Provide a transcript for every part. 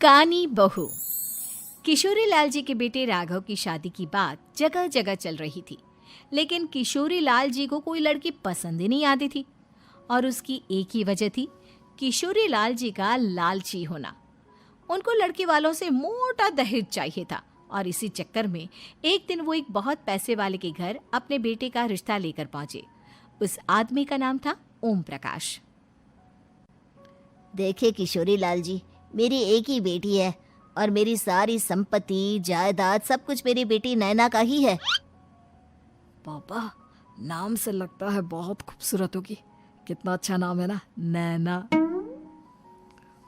कानी बहू। किशोरी लाल जी के बेटे राघव की शादी की बात जगह जगह चल रही थी, लेकिन किशोरी लाल जी को कोई लड़की पसंद ही नहीं आती थी। और उसकी एक ही वजह थी, किशोरी लाल जी का लालची होना। उनको लड़की वालों से मोटा दहेज चाहिए था और इसी चक्कर में एक दिन वो एक बहुत पैसे वाले के घर अपने बेटे का रिश्ता लेकर पहुंचे। उस आदमी का नाम था ओम प्रकाश। देखिए किशोरी लाल जी, मेरी एक ही बेटी है और मेरी सारी संपत्ति जायदाद सब कुछ मेरी बेटी नैना का ही है। पापा, नाम से लगता है बहुत खूबसूरत होगी। कितना अच्छा नाम है ना, नैना।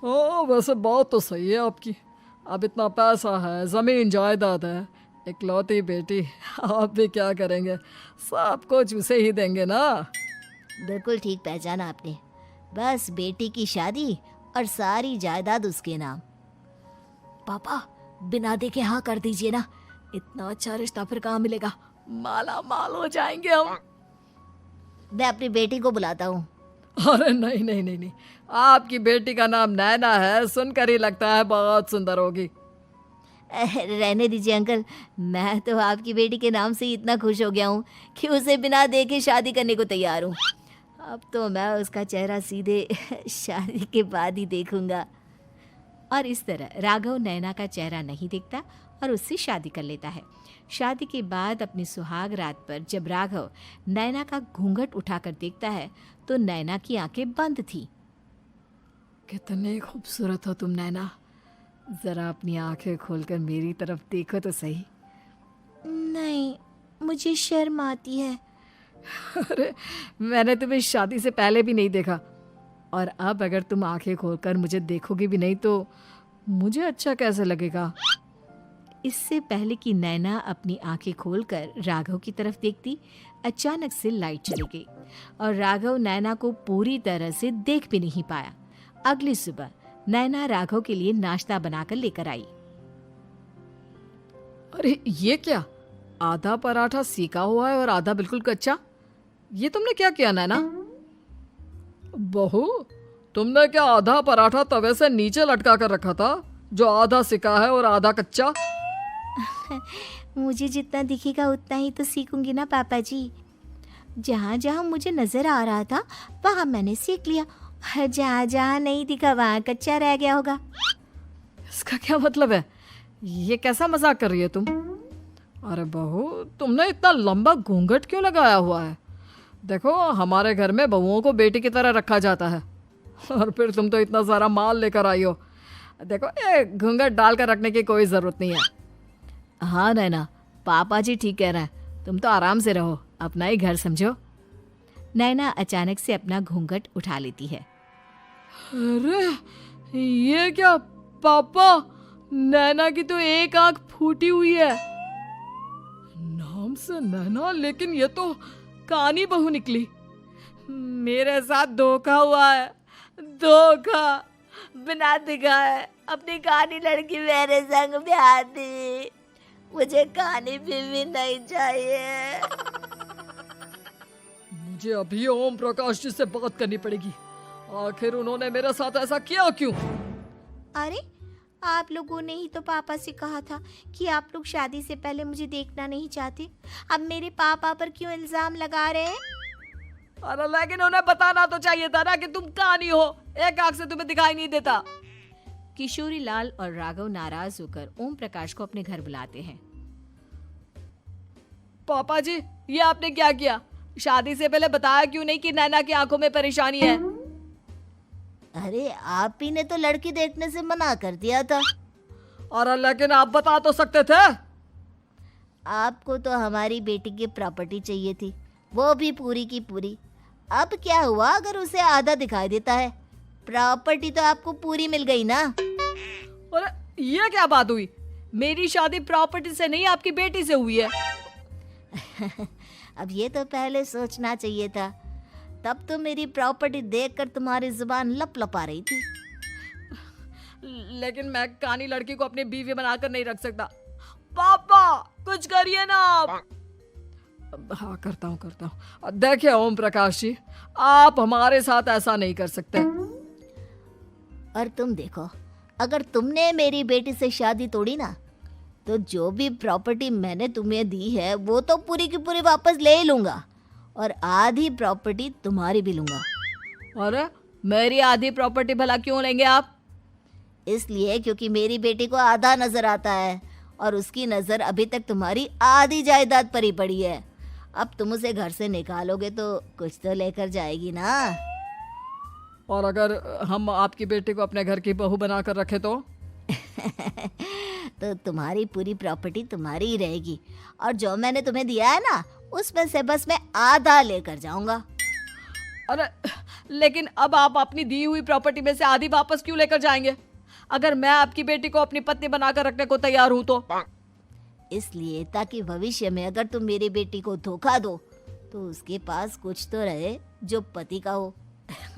ओ, वैसे बात तो सही है आपकी। अब इतना पैसा है, जमीन जायदाद है, इकलौती बेटी, आप भी क्या करेंगे? सब कुछ उसे ही देंगे ना। बिल्कुल ठीक पहचाना आपने। बस बेटी की शादी और सारी जायदाद उसके नाम। पापा, बिना देखे हाँ कर दीजिए ना। इतना अच्छा रिश्ता फिर कहाँ मिलेगा? माला माल हो जाएंगे हम। मैं अपनी बेटी को बुलाता हूँ। अरे नहीं नहीं नहीं नहीं, आपकी बेटी का नाम नैना है, सुनकर ही लगता है बहुत सुंदर होगी। रहने दीजिए अंकल, मैं तो आपकी बेटी के नाम से ही इतना खुश हो गया हूँ कि उसे बिना देखे शादी करने को तैयार हूँ। अब तो मैं उसका चेहरा सीधे शादी के बाद ही देखूंगा। और इस तरह राघव नैना का चेहरा नहीं देखता और उससे शादी कर लेता है। शादी के बाद अपनी सुहाग रात पर जब राघव नैना का घूंघट उठाकर देखता है तो नैना की आंखें बंद थी। कितने खूबसूरत हो तुम नैना, जरा अपनी आंखें खोलकर मेरी तरफ देखो तो सही। नहीं, मुझे शर्म आती है। अरे, मैंने तुम्हें शादी से पहले भी नहीं देखा, और अब अगर तुम आंखें खोलकर मुझे देखोगी भी नहीं तो मुझे अच्छा कैसे लगेगा? इससे पहले कि नैना अपनी आंखें खोलकर राघव की तरफ देखती, अचानक से लाइट चली गई और राघव नैना को पूरी तरह से देख भी नहीं पाया। अगली सुबह नैना राघव के लिए नाश्ता बनाकर लेकर आई। अरे ये क्या, आधा पराठा सेका हुआ है और आधा बिल्कुल कच्चा। ये तुमने क्या किया नैना? बहू, तुमने क्या आधा पराठा तवे से नीचे लटका कर रखा था, जो आधा सिका है और आधा कच्चा? मुझे जितना दिखेगा उतना ही तो सीखूंगी ना पापा जी। जहाँ जहाँ मुझे नजर आ रहा था वहाँ मैंने सीख लिया, जहाँ जहाँ नहीं दिखा वहाँ कच्चा रह गया होगा। इसका क्या मतलब है? ये कैसा मजाक कर रही है तुम? अरे बहू, तुमने इतना लंबा घूंघट क्यों लगाया हुआ है? देखो, हमारे घर में बहुओं को बेटी की तरह रखा जाता है, और फिर तुम तो इतना सारा माल लेकर आई हो। देखो, ये घूंघट डालकर रखने की कोई ज़रूरत नहीं है। हाँ नैना, पापा जी ठीक कह रहे हैं, तुम तो आराम से रहो, अपना ही घर समझो। नैना अचानक से अपना घूंघट उठा लेती है। अरे ये क्या पापा, नैना की तो एक आंख फूटी हुई है। नाम से नैना, लेकिन ये तो कानी बहू निकली। मेरे साथ धोखा हुआ है, धोखा। बिना दिखाए अपनी कानी लड़की मेरे संग ब्याह दी। मुझे कानी बीवी नहीं चाहिए। मुझे अभी ओम प्रकाश जी से बात करनी पड़ेगी। आखिर उन्होंने मेरे साथ ऐसा किया क्यों? अरे, आप लोगों ने ही तो पापा से कहा था कि आप लोग शादी से पहले मुझे देखना नहीं चाहते। अब मेरे पापा पर क्यों इल्जाम लगा रहे हैं? अरे लेकिन उन्हें बताना तो चाहिए था ना कि तुम कानी हो, एक आंख से तुम्हें दिखाई नहीं देता। किशोरी लाल और राघव नाराज होकर ओम प्रकाश को अपने घर बुलाते हैं। पापा जी, ये आपने क्या किया? शादी से पहले बताया क्यों नहीं कि नैना की आंखों में परेशानी है? अरे, आप ही ने तो लड़की देखने से मना कर दिया था। और लेकिन आप बता तो सकते थे। आपको तो हमारी बेटी की प्रॉपर्टी चाहिए थी, वो भी पूरी की पूरी। अब क्या हुआ अगर उसे आधा दिखाई देता है? प्रॉपर्टी तो आपको पूरी मिल गई ना। अरे ये क्या बात हुई? मेरी शादी प्रॉपर्टी से नहीं, आपकी बेटी से हुई है। अब ये तो पहले सोचना चाहिए था, तब तो मेरी प्रॉपर्टी देखकर तुम्हारी जुबान लप लपा रही थी। लेकिन मैं कानी लड़की को अपनी बीवी बनाकर नहीं रख सकता। पापा, कुछ करिए ना आप। हाँ, करता हूँ। देखिए ओम प्रकाश जी, आप हमारे साथ ऐसा नहीं कर सकते। और तुम देखो, अगर तुमने मेरी बेटी से शादी तोड़ी ना, तो जो भी प्रॉपर्टी मैंने तुम्हें दी है वो तो पूरी की पूरी वापस ले ही लूँगा, और आधी प्रॉपर्टी तुम्हारी भी लूँगा। अरे मेरी आधी प्रॉपर्टी भला क्यों लेंगे आप? इसलिए क्योंकि मेरी बेटी को आधा नजर आता है और उसकी नज़र अभी तक तुम्हारी आधी जायदाद पर ही पड़ी है। अब तुम उसे घर से निकालोगे तो कुछ तो लेकर जाएगी ना। और अगर हम आपकी बेटी को अपने घर की बहू बनाकर रखे तो? तो तुम्हारी पूरी प्रॉपर्टी तुम्हारी ही रहेगी, और जो मैंने तुम्हें दिया है ना, उसमें से बस मैं आधा लेकर जाऊंगा। अरे लेकिन अब आप अपनी दी हुई प्रॉपर्टी में से आधी वापस क्यों लेकर जाएंगे? अगर मैं आपकी बेटी को अपनी पत्नी बनाकर रखने को तैयार हूं तो? इसलिए ताकि भविष्य में अगर तुम मेरी बेटी को धोखा दो तो उसके पास कुछ तो रहे जो पति का हो।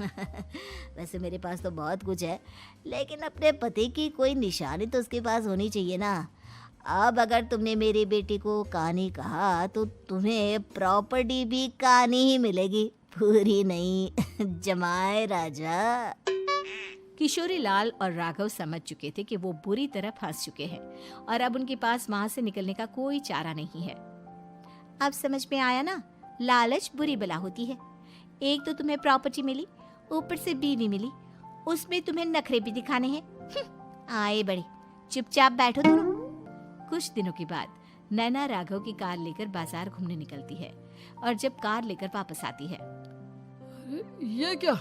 वैसे मेरे पास तो बहुत कुछ है, लेकिन अपने पति की कोई निशानी तो उसके पास होनी चाहिए ना। अब अगर तुमने मेरी बेटी को कहानी कहा तो तुम्हें प्रॉपर्टी भी कहानी ही मिलेगी, पूरी नहीं। जमाए राजा। किशोरी लाल और राघव समझ चुके थे कि वो बुरी तरह फंस चुके हैं और अब उनके पास वहां से निकलने का कोई चारा नहीं है। अब समझ में आया ना, लालच बुरी बला होती है। एक तो तुम्हें प्रॉपर्टी मिली, ऊपर से बीवी मिली, उसमें तुम्हें नखरे भी दिखाने हैं। आए बड़े, चुपचाप बैठो दोनों। कुछ दिनों के बाद नैना राघव की कार लेकर बाजार घूमने निकलती है और जब कार लेकर वापस आती है, ये क्या?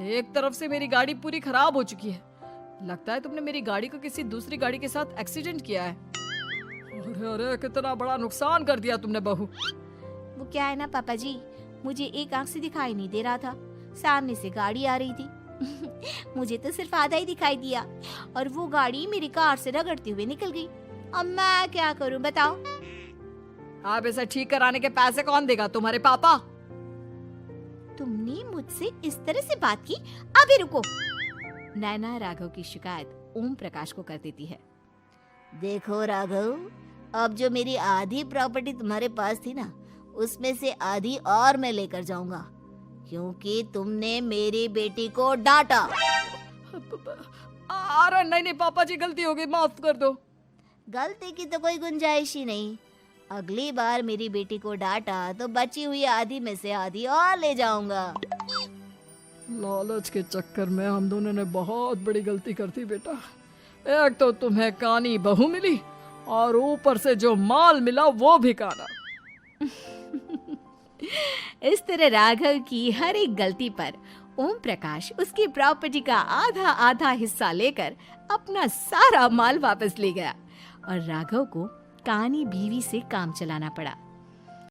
एक तरफ से मेरी गाड़ी पूरी खराब हो चुकी है। लगता है तुमने मेरी गाड़ी को किसी दूसरी गाड़ी के साथ एक्सीडेंट किया है। अरे अरे कितना बड़ा नुकसान कर दिया तुमने बहू। वो क्या है ना पापा जी, मुझे एक आंख से दिखाई नहीं दे रहा था, सामने से गाड़ी आ रही थी। मुझे तो सिर्फ आधा ही दिखाई दिया और वो गाड़ी मेरी कार से रगड़ते हुए निकल गई। अब मैं क्या करूं बताओ? आप इसे ठीक कराने के पैसे कौन देगा? तुम्हारे पापा? तुमने मुझसे इस तरह से बात की? अभी रुको। नैना राघव की शिकायत ओम प्रकाश को कर देती है। देखो राघव, अब जो मेरी आधी प्रॉपर्टी तुम्हारे पास थी ना, उसमें से आधी और मैं लेकर जाऊंगा, क्योंकि तुमने मेरी बेटी को डांटा। अरे नहीं नहीं पापा जी, गलती हो गई, माफ कर दो। गलती की तो कोई गुंजाइश ही नहीं। अगली बार मेरी बेटी को डांटा तो बची हुई आधी में से आधी और ले जाऊंगा। लालच के चक्कर में हम दोनों ने बहुत बड़ी गलती कर दी बेटा। एक तो तुम्हें कानी बहू मिली और ऊपर से जो माल मिला वो भी काना। इस तरह राघव की हर एक गलती पर ओम प्रकाश उसकी प्रॉपर्टी का आधा आधा हिस्सा लेकर अपना सारा माल वापस ले गया और राघव को कानी बीवी से काम चलाना पड़ा।